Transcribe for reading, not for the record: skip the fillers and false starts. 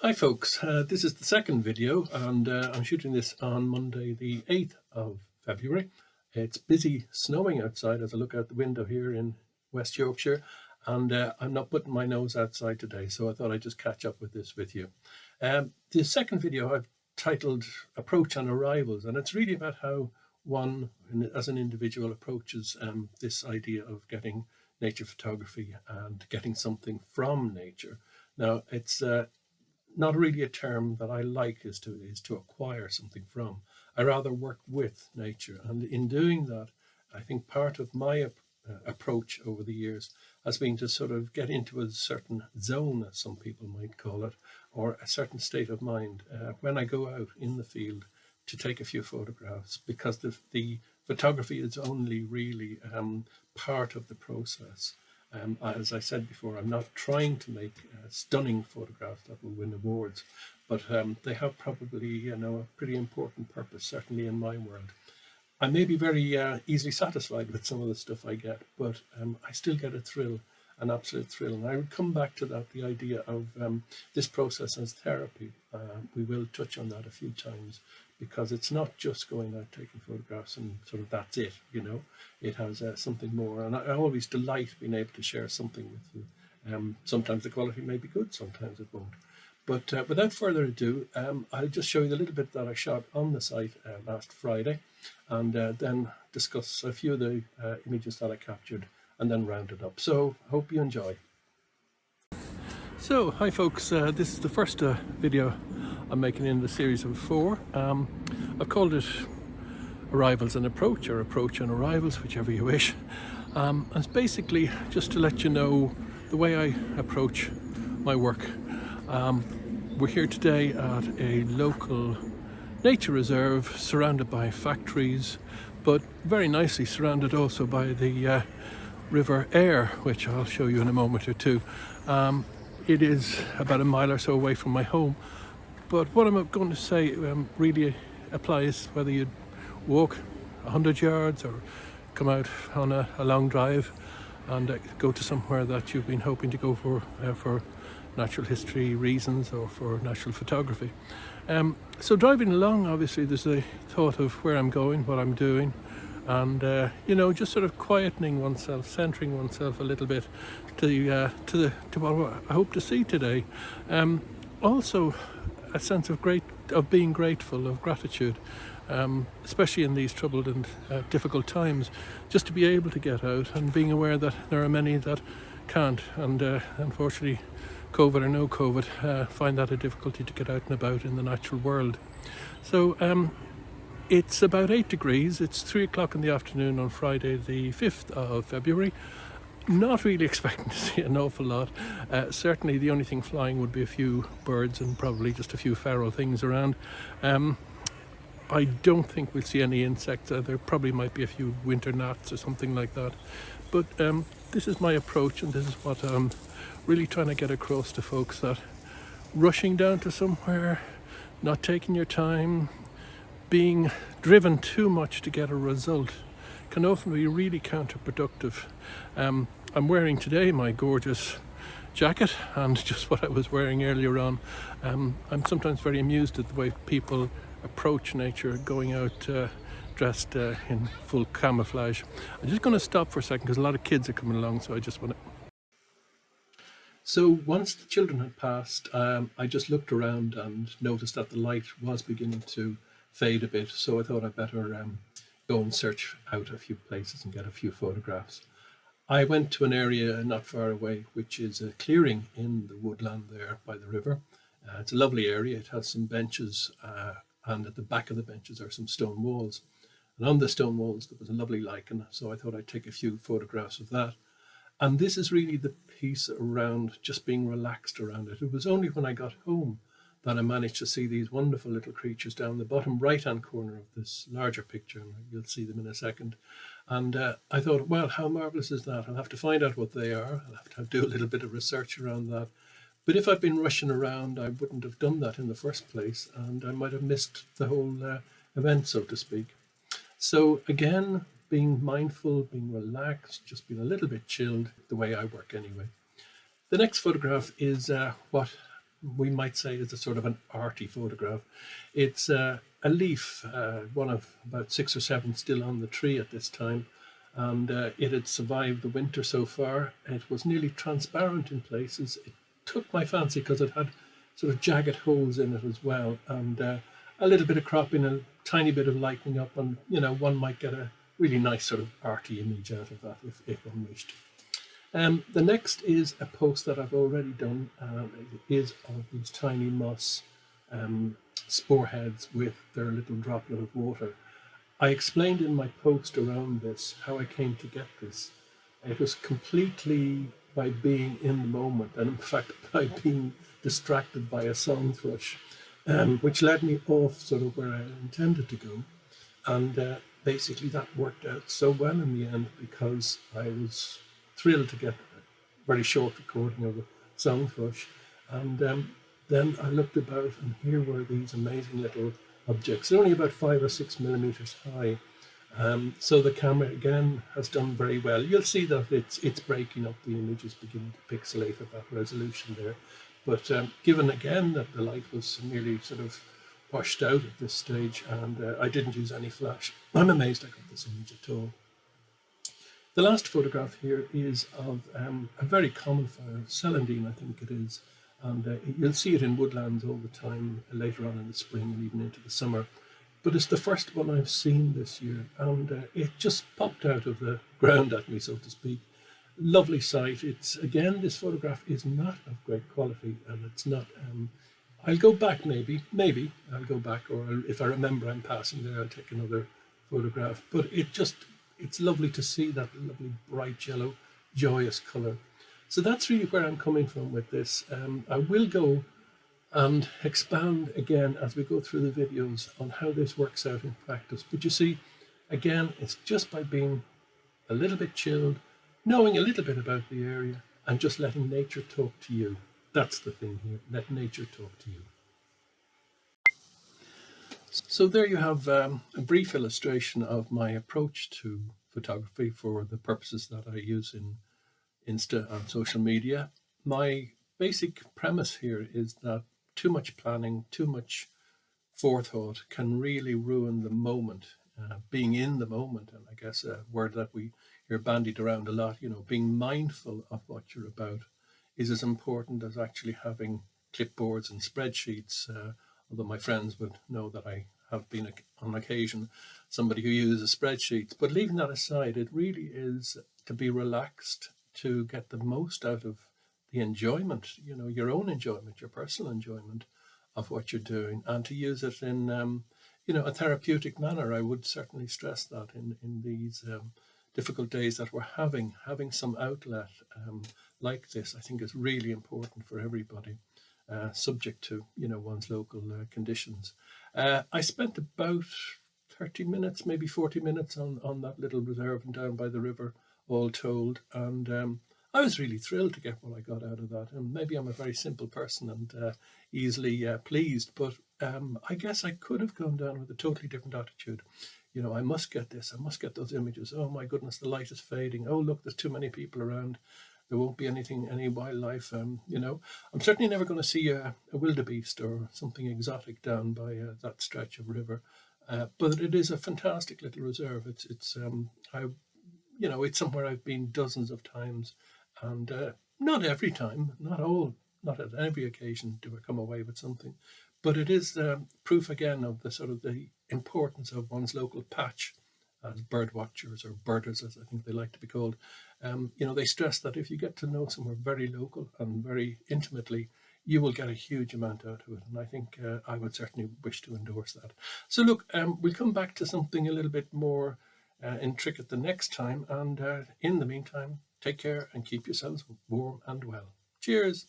Hi folks, this is the second video and I'm shooting this on Monday the 8th of February. It's busy snowing outside as I look out the window here in West Yorkshire, and I'm not putting my nose outside today, so I thought I'd just catch up with this with you. The second video I've titled Approach on Arrivals, and it's really about how one as an individual approaches this idea of getting nature photography and getting something from nature. Now it's not really a term that I like, is to acquire something from. I rather work with nature, and in doing that, I think part of my approach over the years has been to sort of get into a certain zone, as some people might call it, or a certain state of mind when I go out in the field to take a few photographs, because the photography is only really part of the process. As I said before, I'm not trying to make stunning photographs that will win awards, but they have probably, a pretty important purpose, certainly in my world. I may be very easily satisfied with some of the stuff I get, but I still get a thrill, an absolute thrill. And I would come back to that, the idea of this process as therapy. We will touch on that a few times, because it's not just going out taking photographs and sort of that's it, it has something more. And I always delight being able to share something with you. Sometimes the quality may be good, sometimes it won't. But without further ado, I'll just show you the little bit that I shot on the site last Friday, and then discuss a few of the images that I captured and then round it up. So I hope you enjoy. So hi folks, this is the first video I'm making in the series of 4. I've called it Arrivals and Approach, or Approach and Arrivals, whichever you wish. And it's basically just to let you know the way I approach my work. We're here today at a local nature reserve surrounded by factories, but very nicely surrounded also by the River Aire, which I'll show you in a moment or two. It is about a mile or so away from my home, but what I'm going to say really applies whether you walk 100 yards or come out on a long drive and go to somewhere that you've been hoping to go for natural history reasons or for natural photography. So driving along, obviously there's a thought of where I'm going, what I'm doing, and just sort of quietening oneself, centering oneself a little bit to what I hope to see today. Also a sense of being grateful, of gratitude, especially in these troubled and difficult times, just to be able to get out, and being aware that there are many that can't, and unfortunately, COVID or no COVID, find that a difficulty to get out and about in the natural world. So it's about 8 degrees. It's 3 o'clock in the afternoon on Friday the 5th of February. Not really expecting to see an awful lot. Certainly the only thing flying would be a few birds and probably just a few feral things around. I don't think we'll see any insects. There probably might be a few winter gnats or something like that. But this is my approach, and this is what I'm really trying to get across to folks, that rushing down to somewhere, not taking your time, being driven too much to get a result can often be really counterproductive. I'm wearing today my gorgeous jacket and just what I was wearing earlier on. I'm sometimes very amused at the way people approach nature, going out dressed in full camouflage. I'm just going to stop for a second because a lot of kids are coming along, so I just want to... So once the children had passed, I just looked around and noticed that the light was beginning to fade a bit, so I thought I'd better go and search out a few places and get a few photographs. I went to an area not far away, which is a clearing in the woodland there by the river. It's a lovely area. It has some benches, and at the back of the benches are some stone walls. And on the stone walls there was a lovely lichen, so I thought I'd take a few photographs of that. And this is really the piece around just being relaxed around it. It was only when I got home that I managed to see these wonderful little creatures down the bottom right-hand corner of this larger picture, and you'll see them in a second. And I thought, well, how marvellous is that? I'll have to find out what they are. I'll have to do a little bit of research around that. But if I'd been rushing around, I wouldn't have done that in the first place, and I might have missed the whole event, so to speak. So again, being mindful, being relaxed, just being a little bit chilled, the way I work anyway. The next photograph is what we might say is a sort of an arty photograph. It's a leaf, one of about 6 or 7 still on the tree at this time, and it had survived the winter so far. It was nearly transparent in places. It took my fancy because it had sort of jagged holes in it as well, and a little bit of cropping, a tiny bit of lightening up, and one might get a really nice sort of arty image out of that if one wished. The next is a post that I've already done. It is of these tiny moss spore heads with their little droplet of water. I explained in my post around this how I came to get this. It was completely by being in the moment, and in fact by being distracted by a song thrush, which led me off sort of where I intended to go. And basically that worked out so well in the end, because I was thrilled to get a very short recording of a song thrush. And then I looked about, and here were these amazing little objects. They're only about 5 or 6 millimeters high. So the camera again has done very well. You'll see that it's breaking up the images, beginning to pixelate at that resolution there. But given again that the light was nearly sort of washed out at this stage, and I didn't use any flash, I'm amazed I got this image at all. The last photograph here is of a very common fire, celandine I think it is, and you'll see it in woodlands all the time later on in the spring and even into the summer. But it's the first one I've seen this year, and it just popped out of the ground at me, so to speak. Lovely sight. It's again, this photograph is not of great quality, and it's not. I'll go back maybe I'll go back, or if I remember I'm passing there, I'll take another photograph. But it's lovely to see that lovely bright yellow, joyous colour. So that's really where I'm coming from with this. I will go and expand again as we go through the videos on how this works out in practice. But you see, again, it's just by being a little bit chilled, knowing a little bit about the area, and just letting nature talk to you. That's the thing here, let nature talk to you. So there you have a brief illustration of my approach to photography for the purposes that I use in Insta and social media. My basic premise here is that too much planning, too much forethought can really ruin the moment. Being in the moment, and I guess a word that we hear bandied around a lot, being mindful of what you're about is as important as actually having clipboards and spreadsheets. Although my friends would know that I have been on occasion somebody who uses spreadsheets. But leaving that aside, it really is to be relaxed, to get the most out of the enjoyment, your own enjoyment, your personal enjoyment of what you're doing, and to use it in, a therapeutic manner. I would certainly stress that in these difficult days that we're having some outlet like this, I think is really important for everybody, subject to, one's local conditions. I spent about 30 minutes, maybe 40 minutes on that little reserve and down by the river, all told. And I was really thrilled to get what I got out of that. And maybe I'm a very simple person and easily pleased, but I guess I could have gone down with a totally different attitude. I must get this, I must get those images. Oh my goodness, the light is fading. Oh, look, there's too many people around. There won't be any wildlife. I'm certainly never going to see a wildebeest or something exotic down by that stretch of river. But it is a fantastic little reserve. It's somewhere I've been dozens of times, and not every time, not at every occasion do I come away with something, but it is proof again of the importance of one's local patch, as bird watchers or birders, as I think they like to be called. They stress that if you get to know somewhere very local and very intimately, you will get a huge amount out of it. And I think I would certainly wish to endorse that. So look, we'll come back to something a little bit more intricate the next time. And in the meantime, take care and keep yourselves warm and well. Cheers.